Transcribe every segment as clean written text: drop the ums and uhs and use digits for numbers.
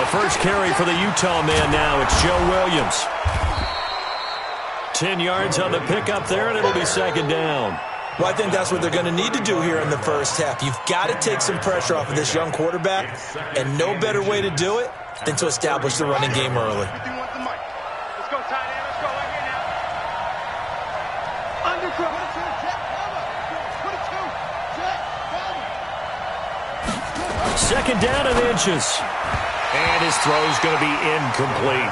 The first carry for the Utah man now. It's Joe Williams. 10 yards on the pickup there, and it'll be second down. Well, I think that's what they're going to need to do here in the first half. You've got to take some pressure off of this young quarterback, and no better way to do it than to establish the running game early. Second down and inches. And his throw's going to be incomplete.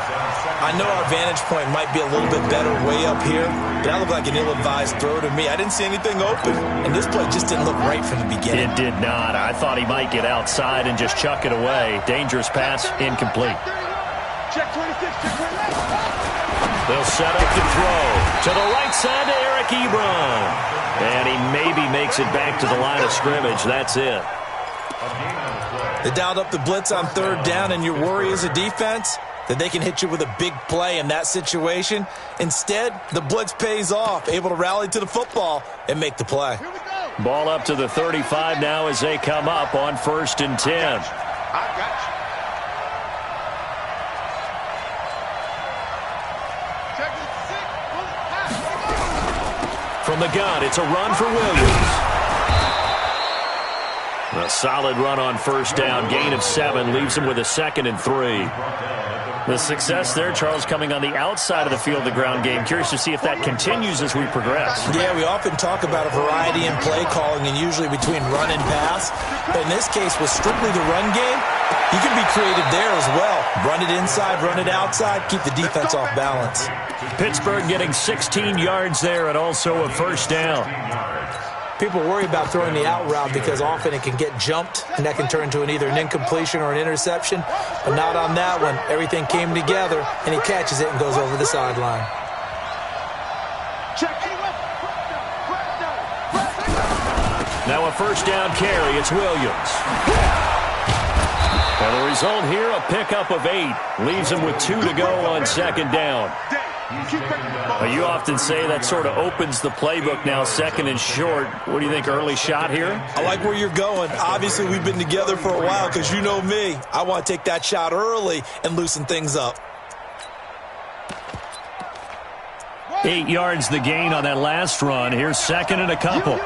I know our vantage point might be a little bit better way up here, but that looked like an ill-advised throw to me. I didn't see anything open, and this play just didn't look right from the beginning. It did not. I thought he might get outside and just chuck it away. Dangerous pass, incomplete. Check 26, check 26. They'll set up the throw to the right side to Eric Ebron. And he maybe makes it back to the line of scrimmage. That's it. They dialed up the blitz on third down, and your worry as a defense that they can hit you with a big play in that situation. Instead, the blitz pays off, able to rally to the football and make the play. Ball up to the 35 now as they come up on 1st and 10. I got you. From the gun, it's a run for Williams. A solid run on first down. Gain of 7 leaves him with a 2nd and 3. The success there, Charles, coming on the outside of the field, the ground game. Curious to see if that continues as we progress. Yeah, we often talk about a variety in play calling and usually between run and pass. But in this case, with strictly the run game, you can be creative there as well. Run it inside, run it outside, keep the defense off balance. Pittsburgh getting 16 yards there and also a first down. People worry about throwing the out route because often it can get jumped, and that can turn into either an incompletion or an interception. But not on that one. Everything came together, and he catches it and goes over the sideline. Now a first down carry. It's Williams. And the result here, a pickup of 8. Leaves him with 2 to go on second down. You often say that sort of opens the playbook now, 2nd and short. What do you think, early shot here? I like where you're going. Obviously, we've been together for a while because you know me. I want to take that shot early and loosen things up. 8 yards the gain on that last run. Here's 2nd and a couple.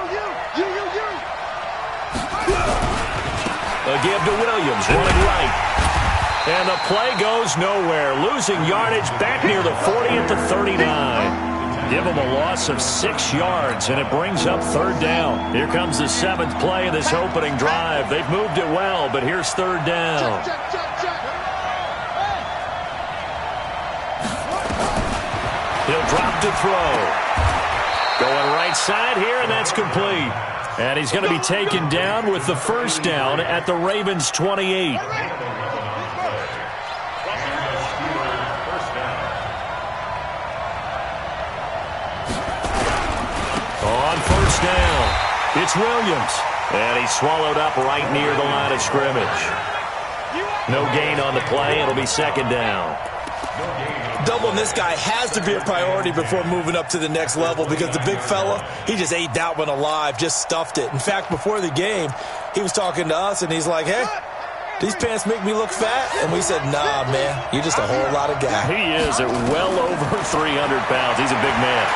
A give to Williams, running right. And the play goes nowhere. Losing yardage back near the 40 at the 39. Give them a loss of 6 yards, and it brings up 3rd down. Here comes the 7th play of this opening drive. They've moved it well, but here's 3rd down. He'll drop to throw. Going right side here, and that's complete. And he's going to be taken down with the first down at the Ravens' 28. On first down, it's Williams. And he's swallowed up right near the line of scrimmage. No gain on the play. It'll be 2nd down. Doubling this guy has to be a priority before moving up to the next level because the big fella, he just ate that one alive, just stuffed it. In fact, before the game, he was talking to us, and he's like, hey, these pants make me look fat? And we said, nah, man, you're just a whole lot of guy. He is at well over 300 pounds. He's a big man.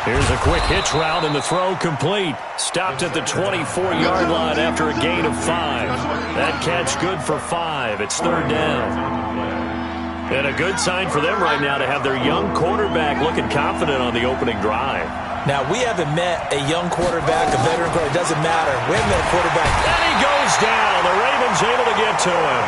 Here's a quick hitch route, and the throw complete. Stopped at the 24-yard line after a gain of 5. That catch good for 5. It's 3rd down. And a good sign for them right now to have their young quarterback looking confident on the opening drive. Now, we haven't met a young quarterback, a veteran quarterback. It doesn't matter. We haven't met a quarterback. And he goes down. The Ravens able to get to him.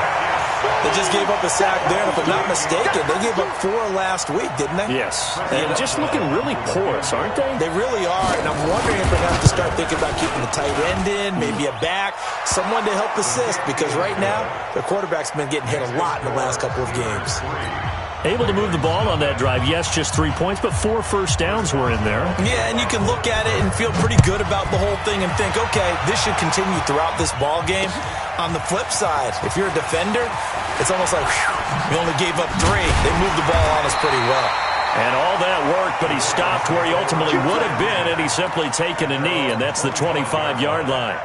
They just gave up a sack there, and if I'm not mistaken, they gave up 4 last week, didn't they? Yes. And just looking really porous, aren't they? They really are, and I'm wondering if they're going to have to start thinking about keeping the tight end in, maybe a back, someone to help assist, because right now, their quarterback's been getting hit a lot in the last couple of games. Able to move the ball on that drive. Yes, just 3 points, but 4 first downs were in there. Yeah, and you can look at it and feel pretty good about the whole thing and think, okay, this should continue throughout this ball game. On the flip side, if you're a defender, it's almost like, whew, we only gave up 3. They moved the ball on us pretty well. And all that worked, but he stopped where he ultimately would have been, and he's simply taken a knee, and that's the 25-yard line.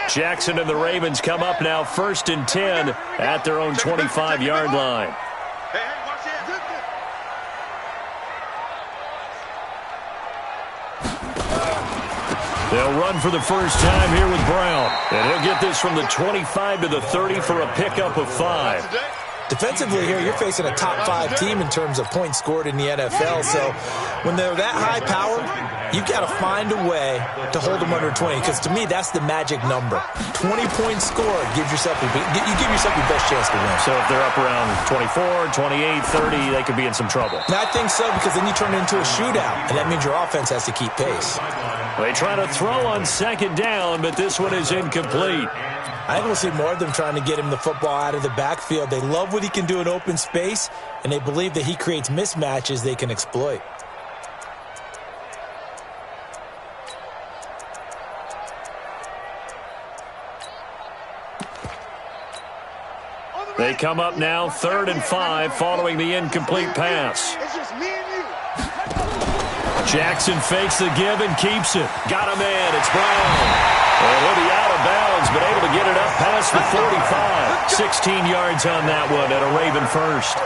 Jackson and the Ravens come up now 1st and 10 at their own 25-yard line. Hey, watch it. They'll run for the first time here with Brown. And he'll get this from the 25 to the 30 for a pickup of 5. Defensively here, you're facing a top 5 team in terms of points scored in the NFL. So when they're that high powered, you've got to find a way to hold them under 20. Because to me, that's the magic number. 20 points scored gives yourself you give yourself your best chance to win. So if they're up around 24, 28, 30, they could be in some trouble. And I think so, because then you turn it into a shootout. And that means your offense has to keep pace. They try to throw on 2nd down, but this one is incomplete. I think we'll see more of them trying to get him the football out of the backfield. They love what he can do in open space, and they believe that he creates mismatches they can exploit. They come up now 3rd and 5 following the incomplete pass. It's just me and you. Jackson fakes the give and keeps it. Got a man. It's Brown. And he'll be out of bounds, but able to get it up past the 45. 16 yards on that one at a Raven first.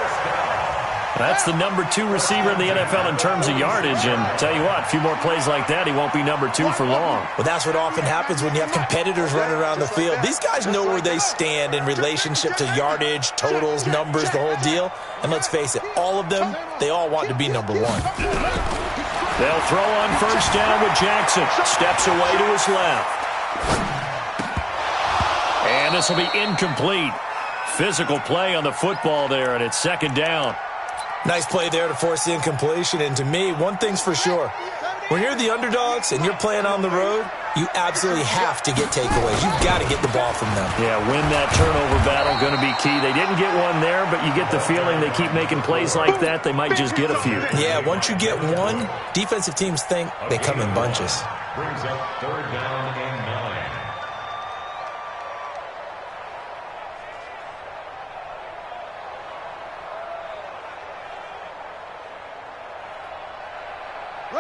That's the number 2 receiver in the NFL in terms of yardage. And tell you what, a few more plays like that, he won't be number 2 for long. Well, that's what often happens when you have competitors running around the field. These guys know where they stand in relationship to yardage, totals, numbers, the whole deal. And let's face it, all of them, they all want to be number 1. They'll throw on 1st down with Jackson. Steps away to his left. And this will be incomplete. Physical play on the football there, and it's 2nd down. Nice play there to force the incompletion. And to me, one thing's for sure. When you're the underdogs and you're playing on the road, you absolutely have to get takeaways. You've got to get the ball from them. Yeah, win that turnover battle, going to be key. They didn't get one there, but you get the feeling they keep making plays like that, they might just get a few. Yeah, once you get one, defensive teams think they come in bunches. Brings up 3rd down and 9.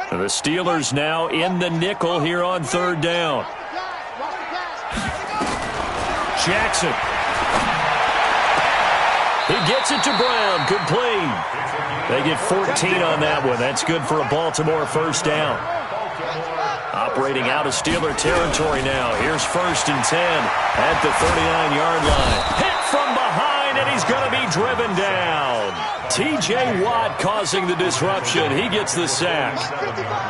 The Steelers now in the nickel here on 3rd down. Jackson. He gets it to Brown. Good play. They get 14 on that one. That's good for a Baltimore 1st down. Operating out of Steeler territory now. Here's 1st and 10 at the 39-yard line. Hit from behind, and he's going to be driven down. T.J. Watt causing the disruption. He gets the sack.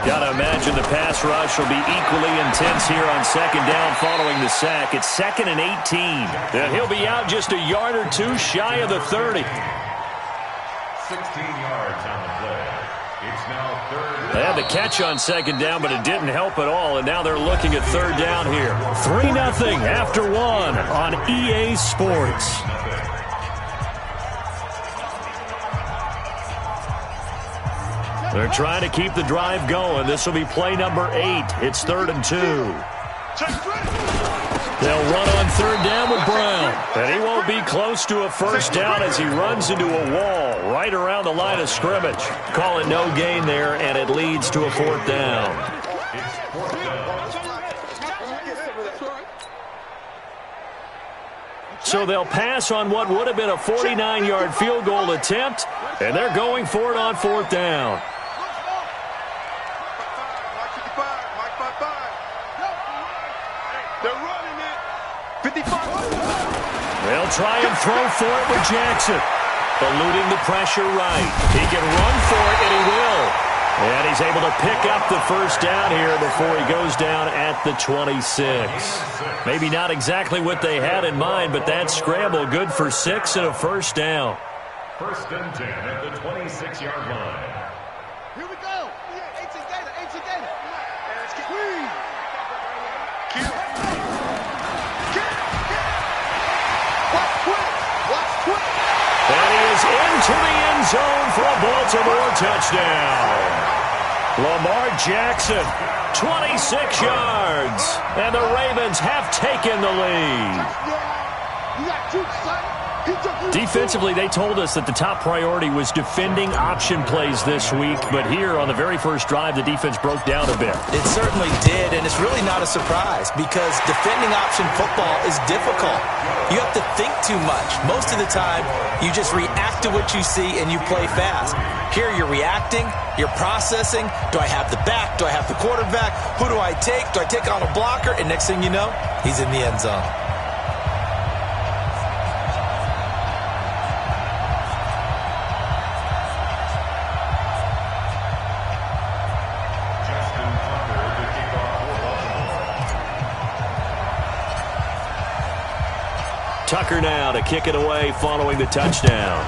Got to imagine the pass rush will be equally intense here on 2nd down following the sack. It's 2nd and 18. And he'll be out just a yard or 2 shy of the 30. 16 yards on the play. It's now 3rd. They had the catch on 2nd down, but it didn't help at all. And now they're looking at 3rd down here. 3-0 after 1 on EA Sports. They're trying to keep the drive going. This will be play number 8. It's 3rd and 2. They'll run on 3rd down with Brown. And he won't be close to a 1st down as he runs into a wall right around the line of scrimmage. Call it no gain there, and it leads to a 4th down. It's 4th down. So they'll pass on what would have been a 49-yard field goal attempt, and they're going for it on 4th down. They're running it. 55. They'll try and throw for it with Jackson. Eluding the pressure right. He can run for it, and he will. And he's able to pick up the 1st down here before he goes down at the 26. Maybe not exactly what they had in mind, but that scramble good for 6 and a 1st down. 1st and 10 at the 26-yard line. Here we go. Ancient data. Let's get Watch quick. And he is into the end zone for a Baltimore touchdown. Lamar Jackson, 26 yards. And the Ravens have taken the lead. You got juice, son. Defensively, they told us that the top priority was defending option plays this week, but here on the very first drive, the defense broke down a bit. It certainly did, and it's really not a surprise because defending option football is difficult. You have to think too much. Most of the time, you just react to what you see and you play fast. Here, you're reacting, you're processing. Do I have the back? Do I have the quarterback? Who do I take? Do I take on a blocker? And next thing you know, he's in the end zone. Tucker now to kick it away following the touchdown.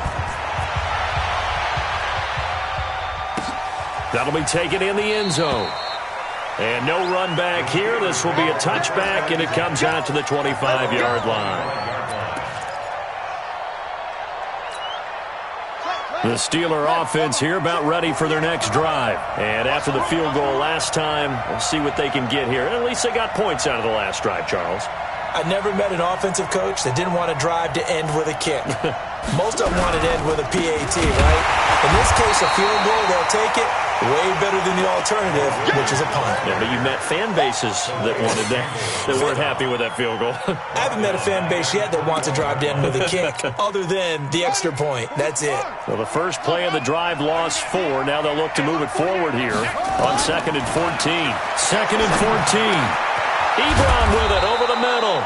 That'll be taken in the end zone. And no run back here. This will be a touchback, and it comes out to the 25-yard line. The Steeler offense here about ready for their next drive. And after the field goal last time, we'll see what they can get here. And at least they got points out of the last drive, Charles. I never met an offensive coach that didn't want to drive to end with a kick. Most of them wanted to end with a PAT, right? In this case, a field goal, they'll take it. Way better than the alternative, which is a punt. Yeah, but you met fan bases that wanted that weren't happy with that field goal. I haven't met a fan base yet that wants to drive to end with a kick, other than the extra point. That's it. Well, the first play of the drive lost 4. Now they'll look to move it forward here on 2nd and 14. 2nd and 14. Ebron with it over the middle.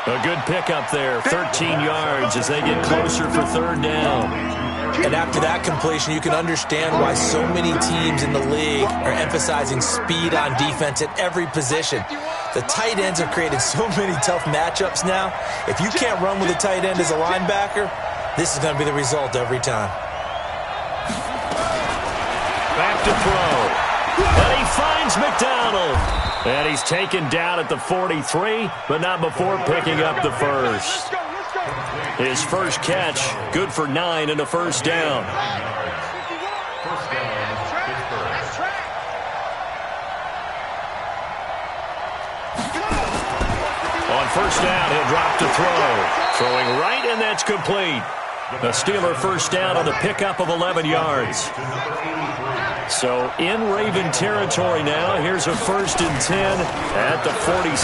A good pickup there, 13 yards as they get closer for 3rd down. And after that completion, you can understand why so many teams in the league are emphasizing speed on defense at every position. The tight ends have created so many tough matchups now. If you can't run with a tight end as a linebacker, this is going to be the result every time. Back to throw. And he finds McDonald. And he's taken down at the 43, but not before picking up the first. His first catch, good for 9 and a first down. On first down, he'll drop to throw. Throwing right, and that's complete. A Steeler first down on the pickup of 11 yards. So in Raven territory now. Here's a 1st and 10 at the 46.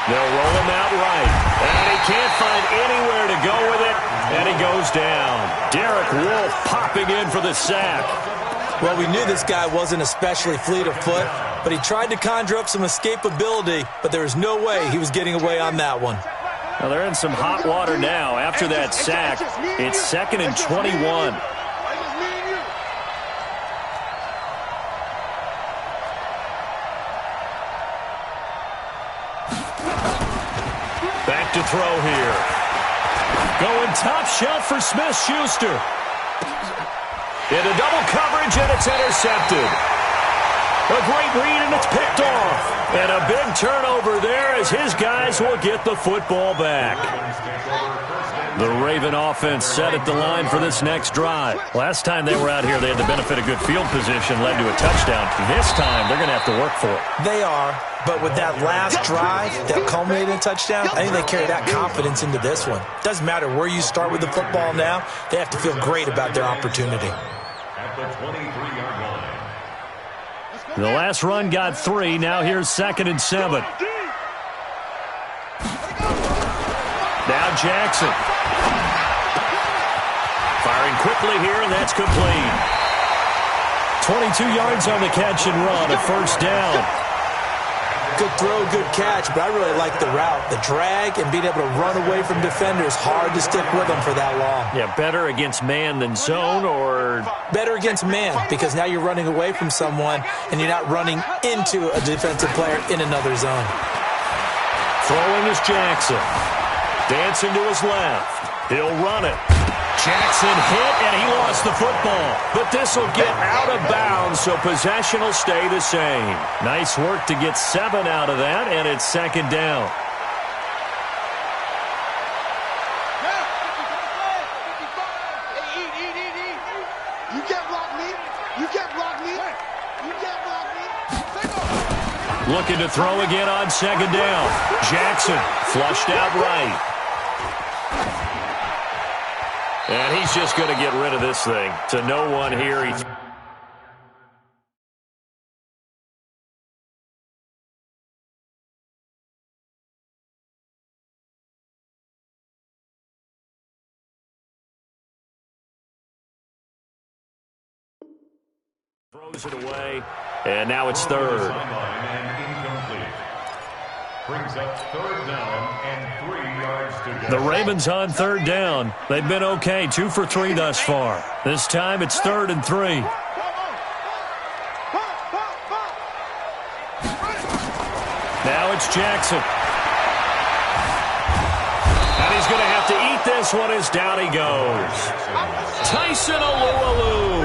They'll roll him out right. And he can't find anywhere to go with it. And he goes down. Derek Wolfe popping in for the sack. Well, we knew this guy wasn't especially fleet of foot, but he tried to conjure up some escapability, but there was no way he was getting away on that one. Well, they're in some hot water now. After that sack, it's 2nd and 21. Back to throw here. Going top shelf for Smith-Schuster. Into double coverage, and it's intercepted. A great read, and it's picked off. And a big turnover there as his guys will get the football back. The Raven offense set at the line for this next drive. Last time they were out here, they had the benefit of good field position, led to a touchdown. This time, they're going to have to work for it. They are, but with that last drive that culminated in a touchdown, I think they carry that confidence into this one. Doesn't matter where you start with the football now, they have to feel great about their opportunity. At the 23-yard line. The last run got 3. Now here's 2nd and 7. Now Jackson. Firing quickly here, and that's complete. 22 yards on the catch and run, a first down. Good throw, good catch, but I really like the route. The drag and being able to run away from defenders, hard to stick with them for that long. Yeah, better against man than zone, or? Better against man, because now you're running away from someone and you're not running into a defensive player in another zone. Throwing is Jackson. Dancing to his left. He'll run it. Jackson hit, and he lost the football. But this will get out of bounds, so possession will stay the same. Nice work to get 7 out of that, and it's 2nd down. You can't block me. You can't block me. You can't block me. Looking to throw again on 2nd down. Jackson flushed out right. And he's just going to get rid of this thing. To no one here. He throws it away, and now it's third. Brings up third down and 3 yards to The go. Ravens on third down. They've been okay, 2 for 3 thus far. This time it's 3rd and 3. Now it's Jackson. And he's going to have to eat this one as down he goes. Tyson Alualu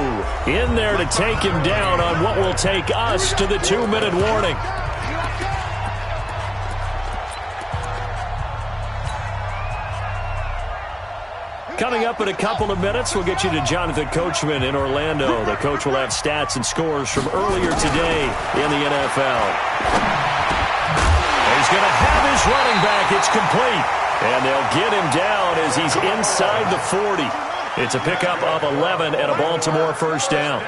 in there to take him down on what will take us to the 2-minute warning. Coming up in a couple of minutes, we'll get you to Jonathan Coachman in Orlando. The coach will have stats and scores from earlier today in the NFL. He's going to have his running back. It's complete. And they'll get him down as he's inside the 40. It's a pickup of 11 and a Baltimore first down.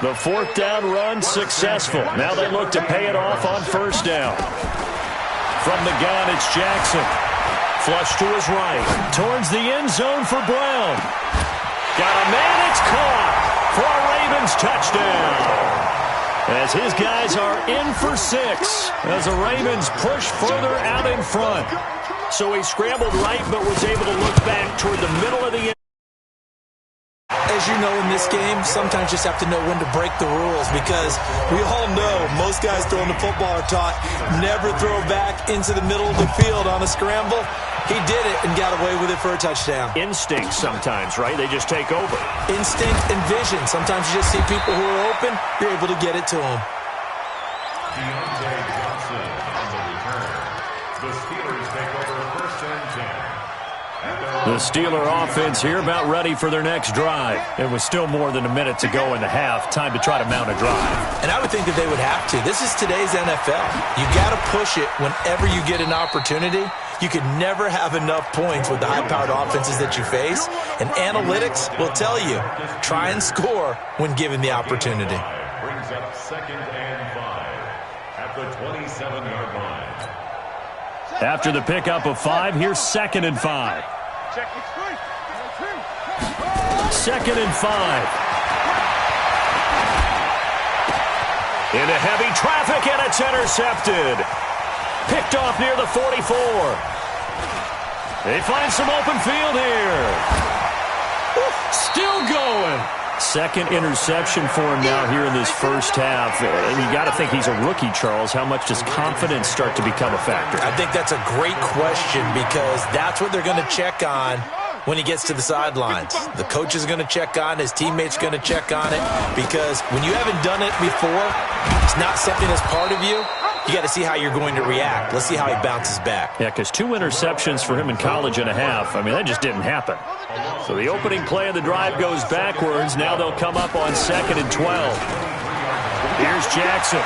The 4th down run successful. Now they look to pay it off on first down. From the gun, it's Jackson. Flush to his right. Towards the end zone for Brown. Got a man. It's caught for a Ravens touchdown. As his guys are in for 6. As the Ravens push further out in front. So he scrambled right but was able to look back toward the middle of the end. As you know, in this game, sometimes you just have to know when to break the rules, because we all know most guys throwing the football are taught never throw back into the middle of the field on a scramble. He did it and got away with it for a touchdown. Instinct sometimes, right? They just take over. Instinct and vision. Sometimes you just see people who are open, you're able to get it to them. Deontay Johnson on the return. The Steelers take over 1st and 10. The Steeler offense here about ready for their next drive. It was still more than a minute to go in the half. Time to try to mount a drive. And I would think that they would have to. This is today's NFL. You got to push it whenever you get an opportunity. You can never have enough points with the high-powered offenses that you face. And analytics will tell you, try and score when given the opportunity. Brings up 2nd and 5 at the 27-yard line. After the pickup of 5, here's 2nd and 5. 2nd and 5. Into heavy traffic, and it's intercepted. Picked off near the 44. They find some open field here. Still going. 2nd interception for him now here in this first half. And you got to think he's a rookie, Charles. How much does confidence start to become a factor? I think that's a great question, because that's what they're going to check on when he gets to the sidelines. The coach is going to check on it. His teammates are going to check on it, because when you haven't done it before, it's not something that's part of you. You got to see how you're going to react. Let's see how he bounces back. Yeah, because 2 interceptions for him in college and a half. I mean, that just didn't happen. So the opening play of the drive goes backwards. Now they'll come up on 2nd and 12. Here's Jackson.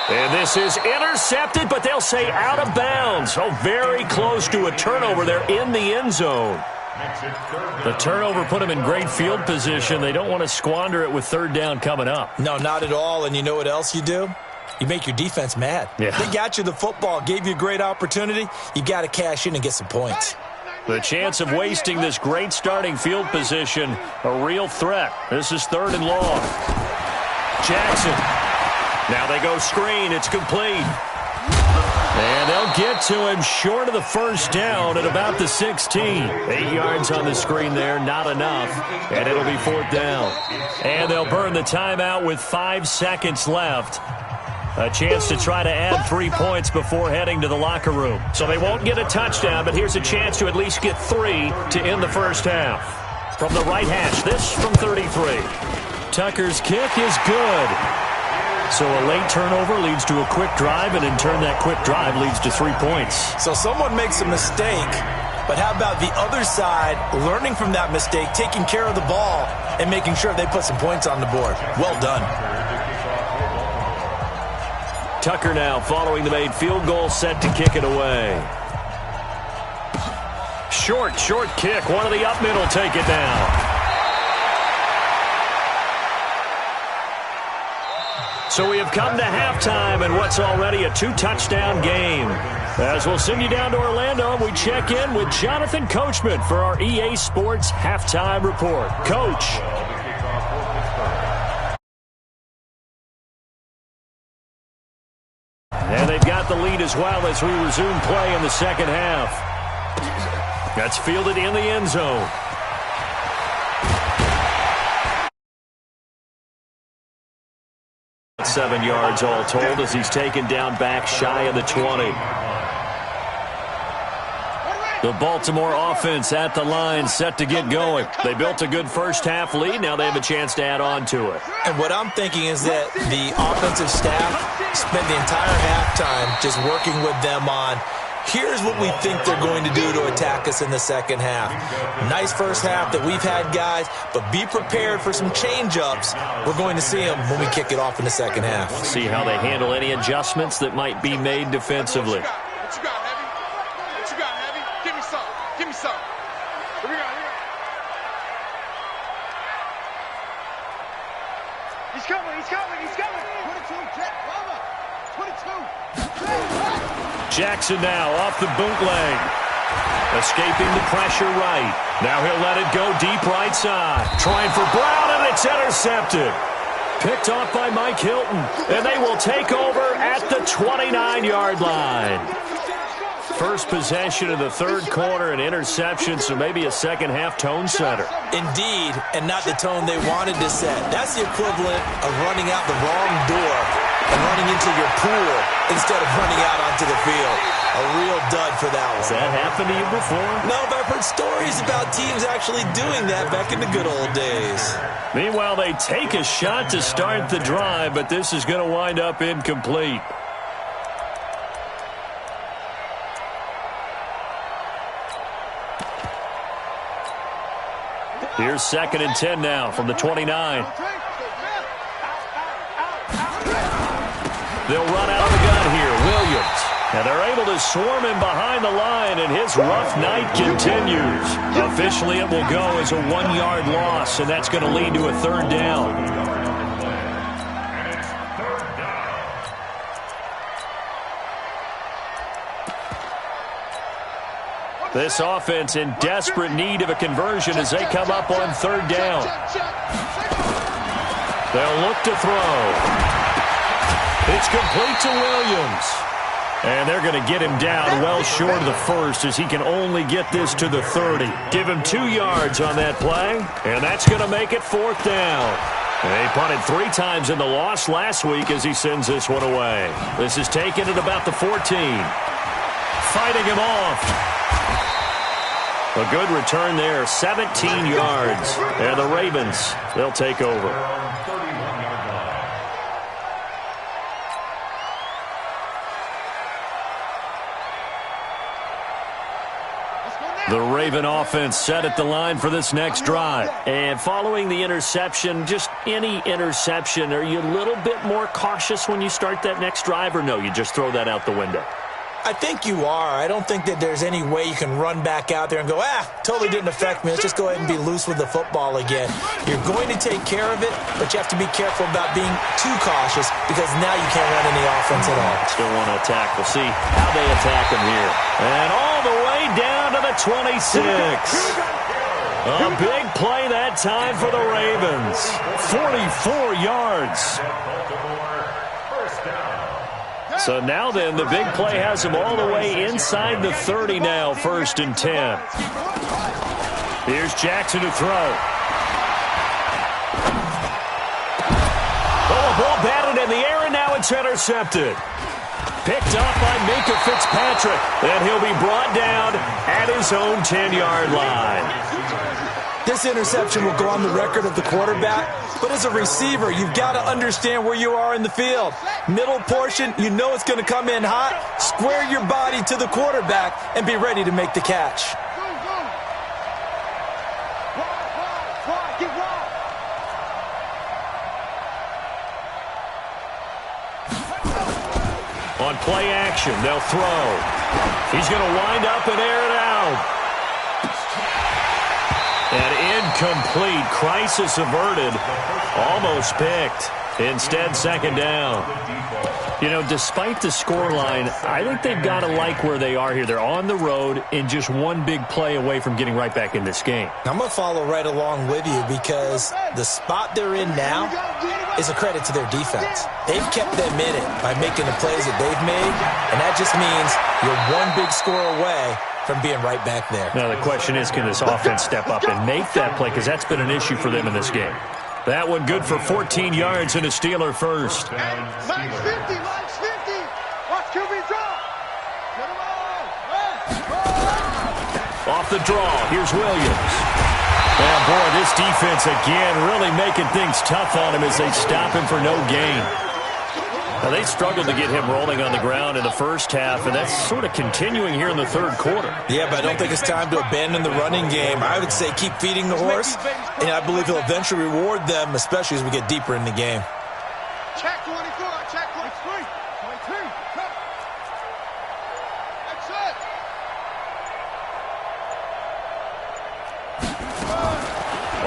And this is intercepted, but they'll say out of bounds. Oh, very close to a turnover there in the end zone. The turnover put them in great field position. They don't want to squander it with 3rd down coming up. No, not at all. And you know what else you do? You make your defense mad. Yeah. They got you the football, gave you a great opportunity. You got to cash in and get some points. The chance of wasting this great starting field position, a real threat. This is 3rd and long. Jackson. Now they go screen. It's complete. And they'll get to him short of the first down at about the 16. 8 yards on the screen there, not enough. And it'll be 4th down. And they'll burn the timeout with 5 seconds left. A chance to try to add 3 points before heading to the locker room. So they won't get a touchdown, but here's a chance to at least get 3 to end the first half. From the right hash, this from 33. Tucker's kick is good. So a late turnover leads to a quick drive, and in turn that quick drive leads to 3 points. So someone makes a mistake, but how about the other side learning from that mistake, taking care of the ball, and making sure they put some points on the board? Well done. Tucker now following the made field goal, set to kick it away. Short kick. One of the up middle take it down. So we have come to halftime in what's already a 2-touchdown game. As we'll send you down to Orlando, we check in with Jonathan Coachman for our EA Sports Halftime Report. Coach. And they've got the lead as well as we resume play in the second half. That's fielded in the end zone. Seven yards all told as he's taken down back shy of the 20. The Baltimore offense at the line set to get going. They built a good first half lead. Now they have a chance to add on to it. And what I'm thinking is that the offensive staff spent the entire halftime just working with them on, here's what we think they're going to do to attack us in the second half. Nice first half that we've had, guys, but be prepared for some change-ups. We're going to see them when we kick it off in the second half. See how they handle any adjustments that might be made defensively. What you got, Heavy? What you got, Heavy? Give me some. Give me some. Here we go. He's coming. 22, Jet, cover. 22. Jackson now off the bootleg. Escaping the pressure right. Now he'll let it go deep right side. Trying for Brown, and it's intercepted. Picked off by Mike Hilton. And they will take over at the 29-yard line. First possession of the third quarter, an interception, so maybe a second-half tone setter. Indeed, and not the tone they wanted to set. That's the equivalent of running out the wrong door and running into your pool instead of running out onto the field. A real dud for that one. Has that happened to you before? No, but I've heard stories about teams actually doing that back in the good old days. Meanwhile, they take a shot to start the drive, but this is going to wind up incomplete. Here's 2nd and 10 now from the 29. They'll run out of the gun here. Williams. And they're able to swarm him behind the line, and his rough night continues. Officially, it will go as a 1-yard loss, and that's going to lead to a third down. This offense in desperate need of a conversion as they come up on third down. They'll look to throw. It's complete to Williams. And they're going to get him down well short of the first as he can only get this to the 30. Give him 2 yards on that play, and that's going to make it 4th down. They punted 3 times in the loss last week as he sends this one away. This is taken at about the 14. Fighting him off. A good return there, 17 yards. And the Ravens, they'll take over. The Raven offense set at the line for this next drive. And following the interception, just any interception, are you a little bit more cautious when you start that next drive, or no, you just throw that out the window? I think you are. I don't think that there's any way you can run back out there and go, totally didn't affect me. Let's just go ahead and be loose with the football again. You're going to take care of it, but you have to be careful about being too cautious because now you can't run any offense at all. Still want to attack. We'll see how they attack him here. And all the way down to the 26. A big play that time for the Ravens. 44 yards. So now then, the big play has him all the way inside the 30 now, 1st and 10. Here's Jackson to throw. Oh, a ball batted in the air, and now it's intercepted. Picked up by Minka Fitzpatrick, and he'll be brought down at his own 10-yard line. This interception will go on the record of the quarterback, but as a receiver, you've got to understand where you are in the field. Middle portion, you know it's going to come in hot. Square your body to the quarterback and be ready to make the catch. On play action, they'll throw. He's going to wind up and air it out. incomplete. Crisis averted. Almost picked. Instead, second down. You know, despite the scoreline, I think they've got to like where they are here. They're on the road and just one big play away from getting right back in this game. I'm going to follow right along with you because the spot they're in now is a credit to their defense. They've kept them in it by making the plays that they've made, and that just means you're one big score away from being right back there. Now, the question is, can this offense step up and make that play? Because that's been an issue for them in this game. That one good for 14 yards and a Steeler first. Line's 50, line's 50. Watch QB drop. Get him on. Off the draw, here's Williams. And boy, this defense again really making things tough on him as they stop him for no gain. Now, they struggled to get him rolling on the ground in the first half, and that's sort of continuing here in the third quarter. Yeah, but I don't think it's time to abandon the running game. I would say keep feeding the horse, and I believe he'll eventually reward them, especially as we get deeper in the game. Check 24, check 23. 22. That's it.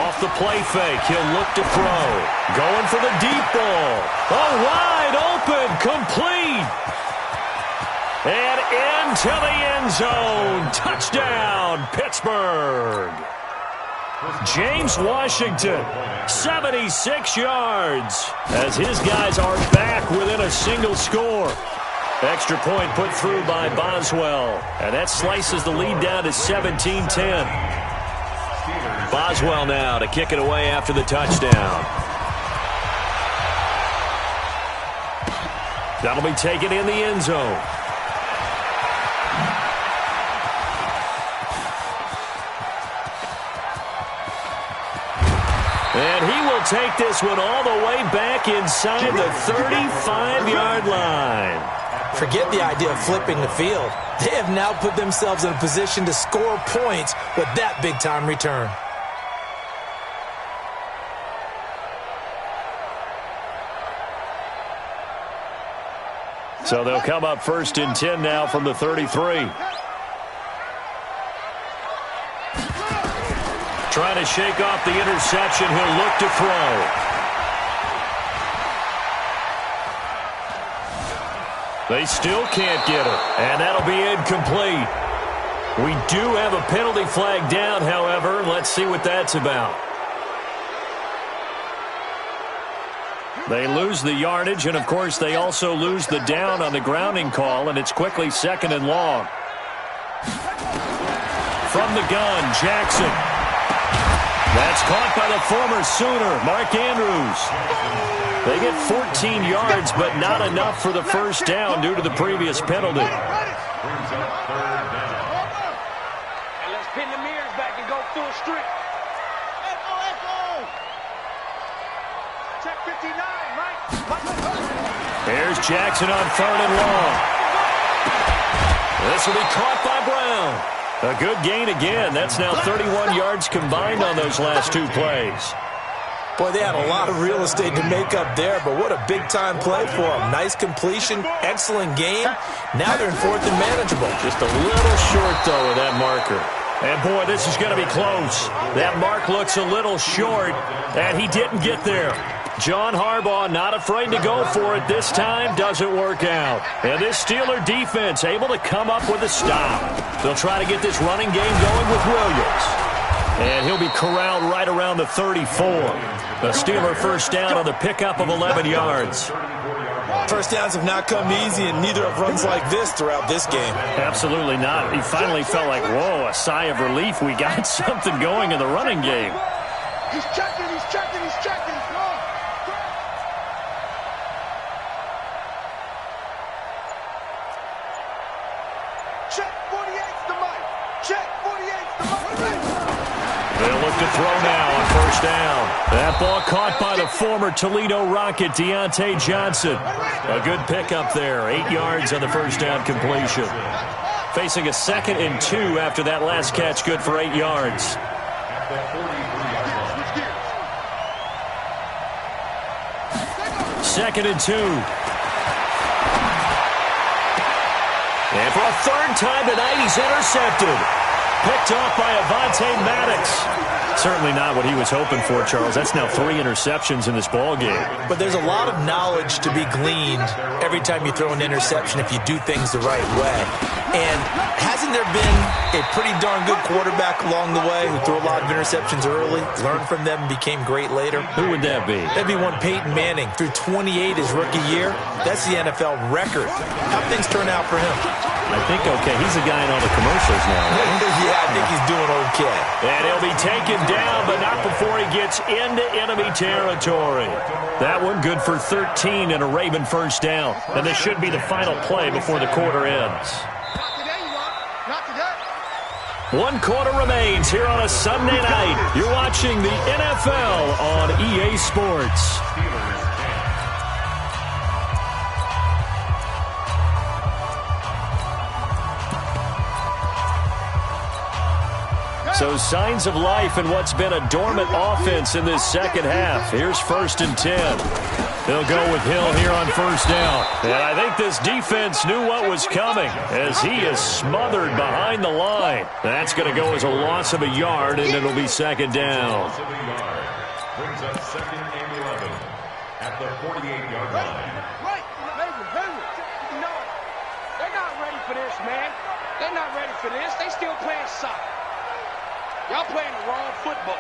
Off the play fake, he'll look to throw. Going for the deep ball. Oh, wide open, complete. And into the end zone. Touchdown, Pittsburgh. James Washington, 76 yards, as his guys are back within a single score. Extra point put through by Boswell, and that slices the lead down to 17-10. Boswell now to kick it away after the touchdown. That'll be taken in the end zone. And he will take this one all the way back inside the 35-yard line. Forget the idea of flipping the field. They have now put themselves in a position to score points with that big-time return. So they'll come up first and 10 now from the 33. Trying to shake off the interception. He'll look to throw. They still can't get it, and that'll be incomplete. We do have a penalty flag down, however. Let's see what that's about. They lose the yardage, and, of course, they also lose the down on the grounding call, and it's quickly second and long. From the gun, Jackson. That's caught by the former Sooner, Mark Andrews. They get 14 yards, but not enough for the first down due to the previous penalty. And let's pin the mirrors back and go through a street. Echo. Check 59, right? Here's Jackson on third and long. This will be caught by Brown. A good gain again. That's now 31 yards combined on those last two plays. Boy, they had a lot of real estate to make up there, but what a big-time play for them. Nice completion, excellent game. Now they're in fourth and manageable. Just a little short, though, of that marker. And, boy, this is going to be close. That mark looks a little short, and he didn't get there. John Harbaugh not afraid to go for it this time. Doesn't work out. And this Steeler defense able to come up with a stop. They'll try to get this running game going with Williams. And he'll be corralled right around the 34. The Steeler first down on the pickup of 11 yards. First downs have not come easy, and neither have runs like this throughout this game. Absolutely not. He finally felt like, whoa, a sigh of relief. We got something going in the running game. He's checking. Check 48's the mic. Check 48's the mic. They'll look to throw now on first down. That ball caught by the former Toledo Rocket, Deontay Johnson. A good pickup there. 8 yards on the first down completion. Facing a 2nd and 2 after that last catch, good for 8 yards. Second and 2. And for a third time tonight, he's intercepted. Picked off by Avonte Maddox. Certainly not what he was hoping for, Charles. That's now 3 interceptions in this ball game. But there's a lot of knowledge to be gleaned every time you throw an interception if you do things the right way. And hasn't there been a pretty darn good quarterback along the way who threw a lot of interceptions early, learned from them, and became great later? Who would that be? That'd be one Peyton Manning. Threw 28 his rookie year. That's the NFL record. How'd things turn out for him? I think okay. He's a guy in all the commercials now, right? Yeah, I think he's doing okay. And he'll be taken down, but not before he gets into enemy territory. That one good for 13 and a Raven first down. And this should be the final play before the quarter ends. Not today, you want. Not today. 1 quarter remains here on a Sunday night. You're watching the NFL on EA Sports. So signs of life in what's been a dormant offense in this second half. Here's 1st and 10. They'll go with Hill here on first down. And I think this defense knew what was coming as he is smothered behind the line. That's going to go as a loss of a yard, and it'll be 2nd down. Brings up 2nd and 11 at the 48-yard line. Right. No. They're not ready for this, man. They're not ready for this. They still playing soccer. Y'all playing the wrong football.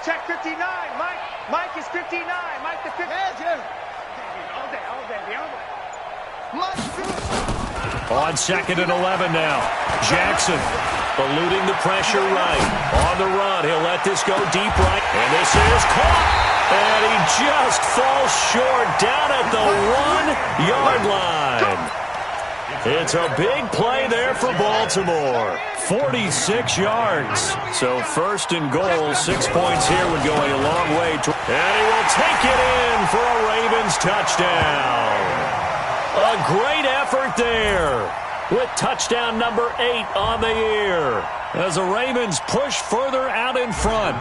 Check 59, Mike. Mike is 59. Mike the 50. All day. Mike. On 2nd and 11 now. Jackson eluding the pressure right. On the run, he'll let this go deep right. And this is caught. And he just falls short down at the 1-yard line. It's a big play there for Baltimore. 46 yards. So 1st and goal, 6 points here would go a long way. And he will take it in for a Ravens touchdown. A great effort there with touchdown number 8 on the year as the Ravens push further out in front.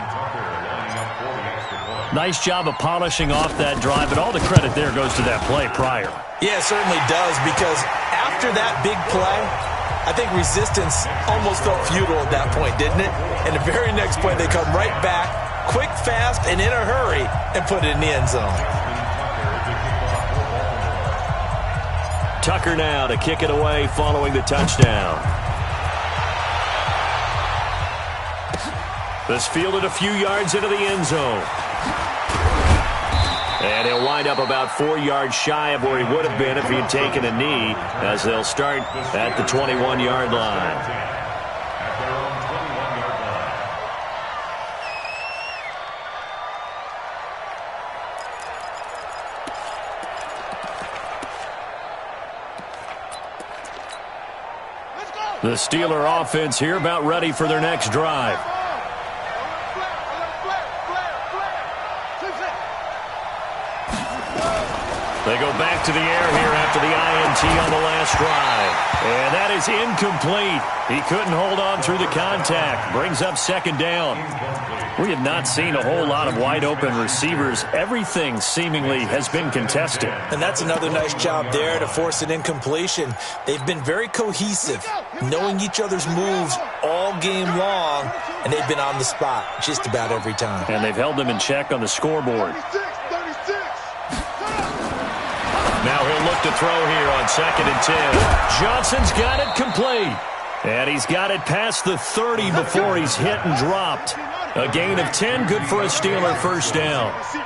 Nice job of polishing off that drive, but all the credit there goes to that play prior. Yeah, it certainly does, because after that big play, I think resistance almost felt futile at that point, didn't it? And the very next play, they come right back, quick, fast, and in a hurry, and put it in the end zone. Tucker now to kick it away following the touchdown. This fielded a few yards into the end zone. And he'll wind up about 4 yards shy of where he would have been if he had taken a knee, as they'll start at the 21-yard line. At their own 21-yard line. Let's go. The Steeler offense here about ready for their next drive. They go back to the air here after the INT on the last drive. And that is incomplete. He couldn't hold on through the contact. Brings up 2nd down. We have not seen a whole lot of wide open receivers. Everything seemingly has been contested. And that's another nice job there to force an incompletion. They've been very cohesive, knowing each other's moves all game long, and they've been on the spot just about every time. And they've held them in check on the scoreboard. 36. Now he'll look to throw here on 2nd and 10. Johnson's got it complete. And he's got it past the 30 before he's hit and dropped. A gain of 10, good for a Steeler first down. It's a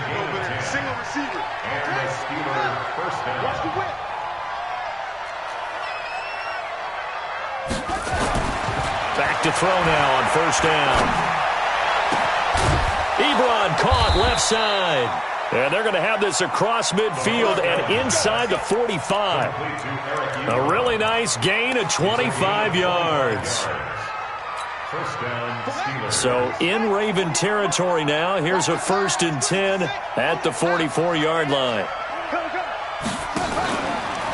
gain of 10. Single receiver. And a Steeler first down. Watch the whip. Back to throw now on first down. Ebron caught left side. And they're going to have this across midfield and inside the 45. A really nice gain of 25 yards. First down, Steelers. So in Raven territory now. Here's a 1st and 10 at the 44-yard line.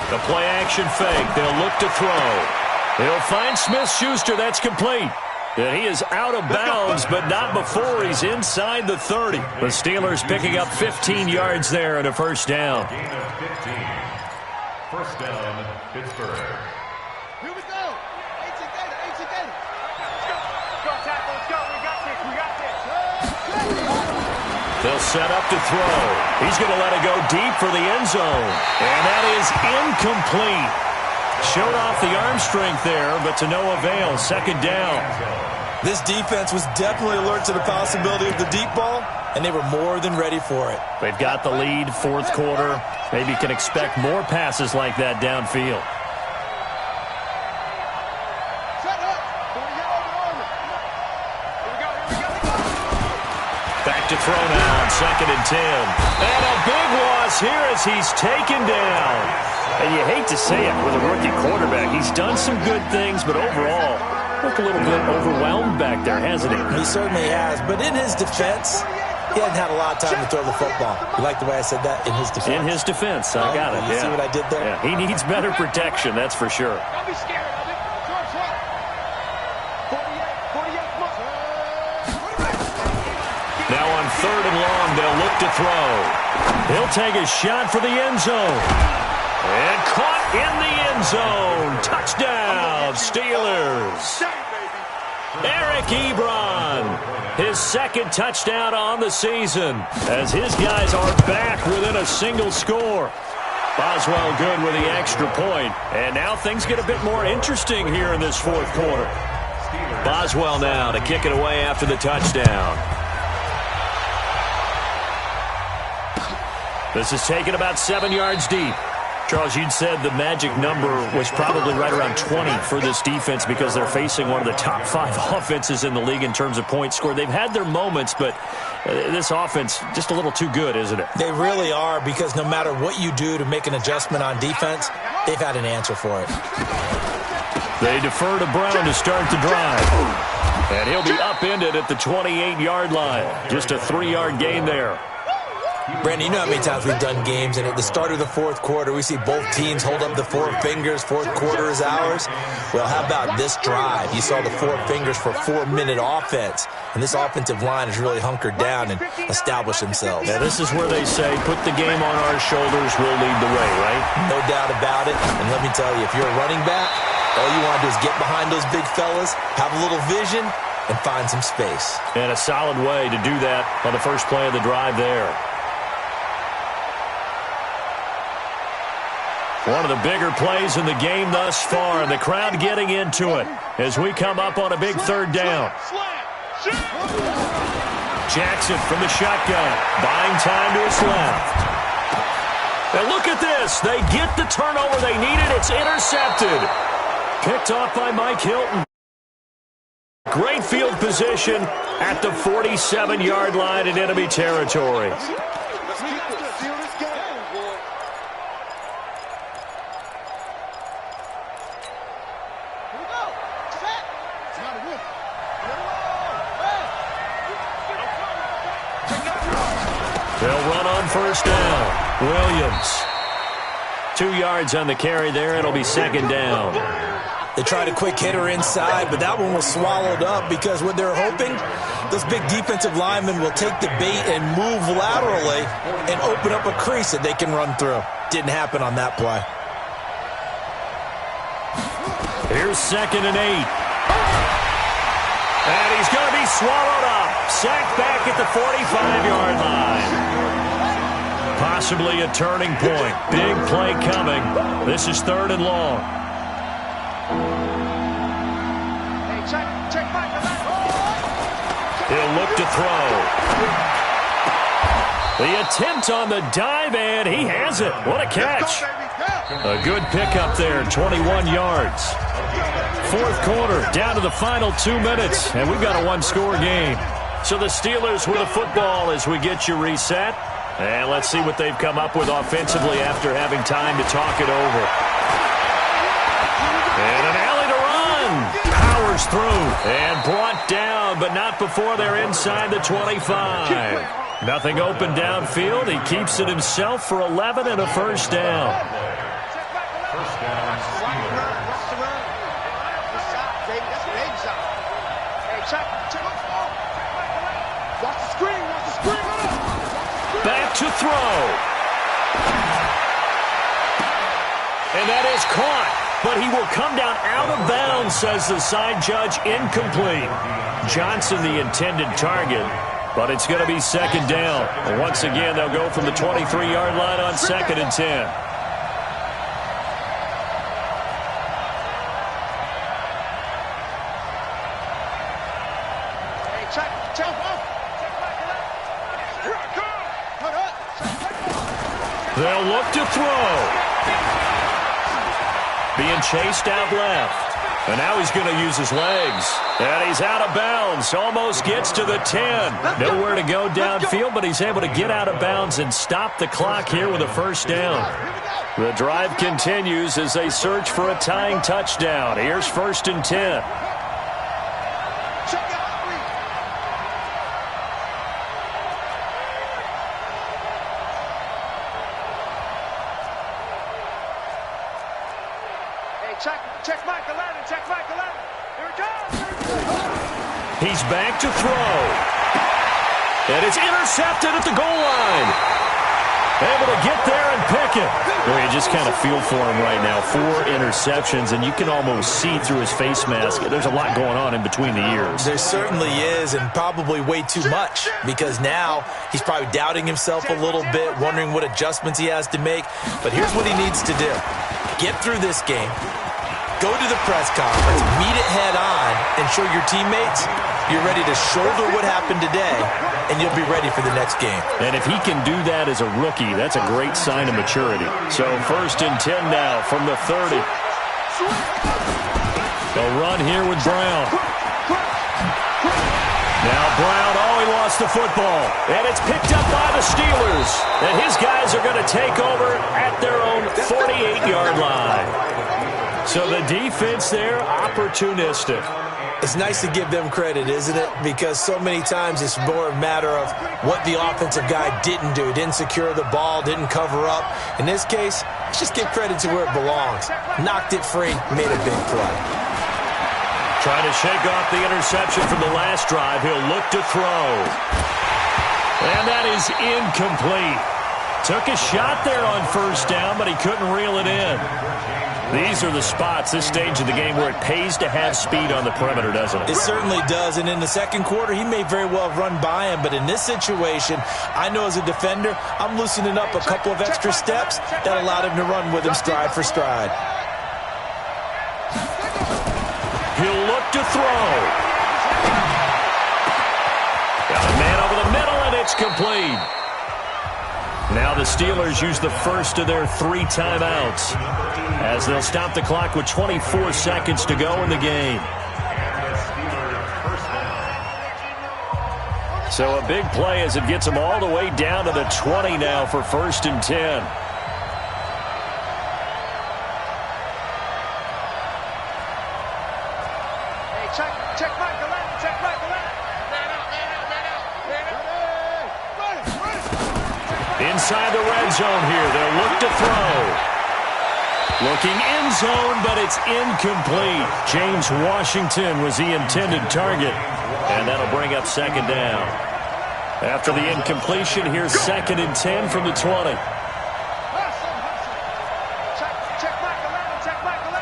The play action fake. They'll look to throw. He'll find Smith-Schuster. That's complete. And he is out of bounds, but not before he's inside the 30. The Steelers picking up 15 yards there and a first down. Gain of 15. First down, Pittsburgh. Here we go. Eight together. Let's go, tackle. Let's go. We got this. They'll set up to throw. He's going to let it go deep for the end zone. And that is incomplete. Showed off the arm strength there, but to no avail. Second down. This defense was definitely alert to the possibility of the deep ball, and they were more than ready for it. They've got the lead, fourth quarter. Maybe you can expect more passes like that downfield. Back to throw now, second and 10. And a big loss here as he's taken down. And you hate to say it with a rookie quarterback. He's done some good things, but overall, looked a little bit overwhelmed back there, hasn't he? He certainly has, but in his defense, he hasn't had a lot of time to throw the football. You like the way I said that? In his defense? In his defense, I got it. You see what I did there? Yeah, he needs better protection, that's for sure. Don't be scared of it. Short, short. 48, look. Now on third and long, they'll look to throw. He'll take a shot for the end zone. And caught in the end zone. Touchdown, Steelers. Eric Ebron, his second touchdown on the season, as his guys are back within a single score. Boswell good with the extra point. And now things get a bit more interesting here in this fourth quarter. Boswell now to kick it away after the touchdown. This is taken about 7 yards deep. Charles, you'd said the magic number was probably right around 20 for this defense because they're facing one of the top 5 offenses in the league in terms of points scored. They've had their moments, but this offense just a little too good, isn't it? They really are, because no matter what you do to make an adjustment on defense, they've had an answer for it. They defer to Brown to start the drive. And he'll be upended at the 28-yard line. Just a 3-yard gain there. Brandon, you know how many times we've done games, and at the start of the fourth quarter, we see both teams hold up the 4 fingers, fourth quarter is ours. Well, how about this drive? You saw the 4 fingers for 4-minute offense, and this offensive line has really hunkered down and established themselves. Now, this is where they say, put the game on our shoulders, we'll lead the way, right? No doubt about it, and let me tell you, if you're a running back, all you want to do is get behind those big fellas, have a little vision, and find some space. And a solid way to do that on the first play of the drive there. One of the bigger plays in the game thus far, and the crowd getting into it as we come up on a big third down. Jackson from the shotgun, buying time to his left. And look at this. They get the turnover they needed. It's intercepted. Picked off by Mike Hilton. Great field position at the 47-yard line in enemy territory. They'll run on first down. Williams. 2 yards on the carry there. It'll be second down. They tried a quick hitter inside, but that one was swallowed up because what they're hoping, those big defensive linemen will take the bait and move laterally and open up a crease that they can run through. Didn't happen on that play. Here's second and 8. And he's going to be swallowed up. Sacked back at the 45-yard line. Possibly a turning point. Big play coming. This is third and long. Hey, check back. He'll look to throw. The attempt on the dive, and he has it. What a catch. A good pickup there, 21 yards. Fourth quarter, down to the final 2 minutes, and we've got a one-score game. So the Steelers with the football as we get you reset. And let's see what they've come up with offensively after having time to talk it over. And an alley to run. Powers through and brought down, but not before they're inside the 25. Nothing open downfield. He keeps it himself for 11 and a first down. First down, Steelers. Back to throw. And that is caught, but he will come down out of bounds, says the side judge, incomplete. Johnson, the intended target. But it's going to be second down. Once again, they'll go from the 23-yard line on 2nd and 10. They'll look to throw. Being chased out left. And now he's going to use his legs. And he's out of bounds. Almost gets to the 10. Nowhere to go downfield, but he's able to get out of bounds and stop the clock here with a first down. The drive continues as they search for a tying touchdown. Here's 1st and 10. Check Mike 11. Check Mike 11. Here it comes. He's back to throw. And it's intercepted at the goal line. Able to get there and pick it. Well, you just kind of feel for him right now. 4 interceptions, and you can almost see through his face mask. There's a lot going on in between the ears. There certainly is, and probably way too much, because now he's probably doubting himself a little bit, wondering what adjustments he has to make. But here's what he needs to do. Get through this game. Go to the press conference, meet it head on, and show your teammates you're ready to shoulder what happened today, and you'll be ready for the next game. And if he can do that as a rookie, that's a great sign of maturity. So 1st and 10 now from the 30. They'll run here with Brown. Now Brown, he lost the football. And it's picked up by the Steelers. And his guys are going to take over at their own 48-yard line. So the defense there, opportunistic. It's nice to give them credit, isn't it? Because so many times it's more a matter of what the offensive guy didn't do. Didn't secure the ball, didn't cover up. In this case, let's just give credit to where it belongs. Knocked it free, made a big play. Trying to shake off the interception from the last drive. He'll look to throw. And that is incomplete. Took a shot there on 1st down, but he couldn't reel it in. These are the spots, this stage of the game, where it pays to have speed on the perimeter, doesn't it? It certainly does, and in the second quarter, he may very well have run by him, but in this situation, I know as a defender, I'm loosening up a couple of extra steps that allowed him to run with him stride for stride. He'll look to throw. Got a man over the middle, and it's complete. Now the Steelers use the first of their 3 timeouts as they'll stop the clock with 24 seconds to go in the game. So a big play as it gets them all the way down to the 20 now for 1st and 10. Check Mike 11. Check Mike 11. Inside the red zone here. They'll look to throw. Looking end zone, but it's incomplete. James Washington was the intended target. And that'll bring up 2nd down. After the incompletion, here's 2nd and 10 from the 20. Check Mike 11. Check Mike 11.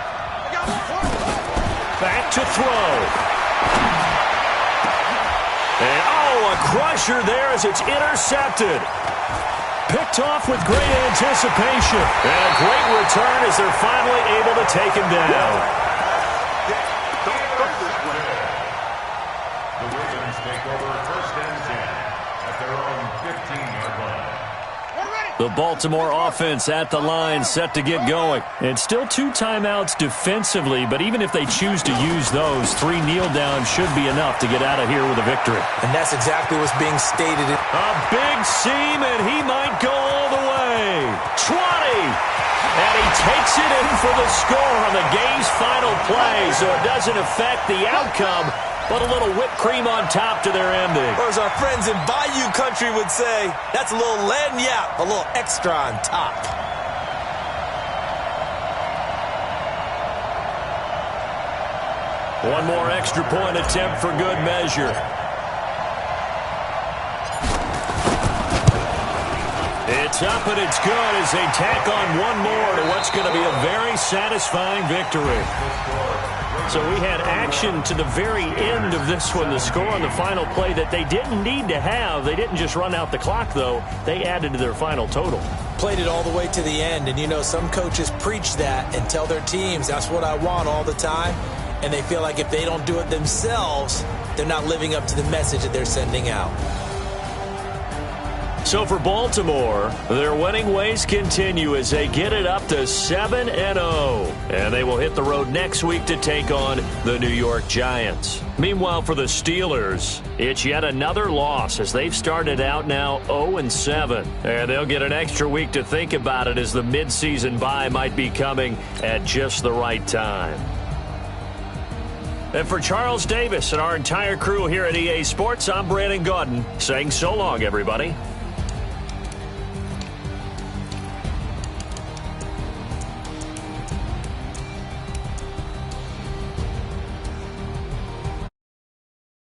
Back to throw. And, a crusher there as it's intercepted. Picked off with great anticipation. And a great return as they're finally able to take him down. The Ravens take over 1st and 10 at their own 15-yard line. The Baltimore offense at the line, set to get going. And still 2 timeouts defensively, but even if they choose to use those, 3 kneel downs should be enough to get out of here with a victory. And that's exactly what's being stated. A big seam, and he might go all the way. 20! And he takes it in for the score on the game's final play, so it doesn't affect the outcome, but a little whipped cream on top to their ending. Or as our friends in Bayou Country would say, that's a little lagniappe, a little extra on top. One more extra point attempt for good measure. It's up and it's good as they tack on one more to what's going to be a very satisfying victory. So we had action to the very end of this one. The score on the final play that they didn't need to have. They didn't just run out the clock, though. They added to their final total. Played it all the way to the end. And, you know, some coaches preach that and tell their teams, that's what I want all the time. And they feel like if they don't do it themselves, they're not living up to the message that they're sending out. So for Baltimore, their winning ways continue as they get it up to 7-0. And they will hit the road next week to take on the New York Giants. Meanwhile, for the Steelers, it's yet another loss as they've started out now 0-7. And they'll get an extra week to think about it as the midseason bye might be coming at just the right time. And for Charles Davis and our entire crew here at EA Sports, I'm Brandon Gaudin saying so long, everybody.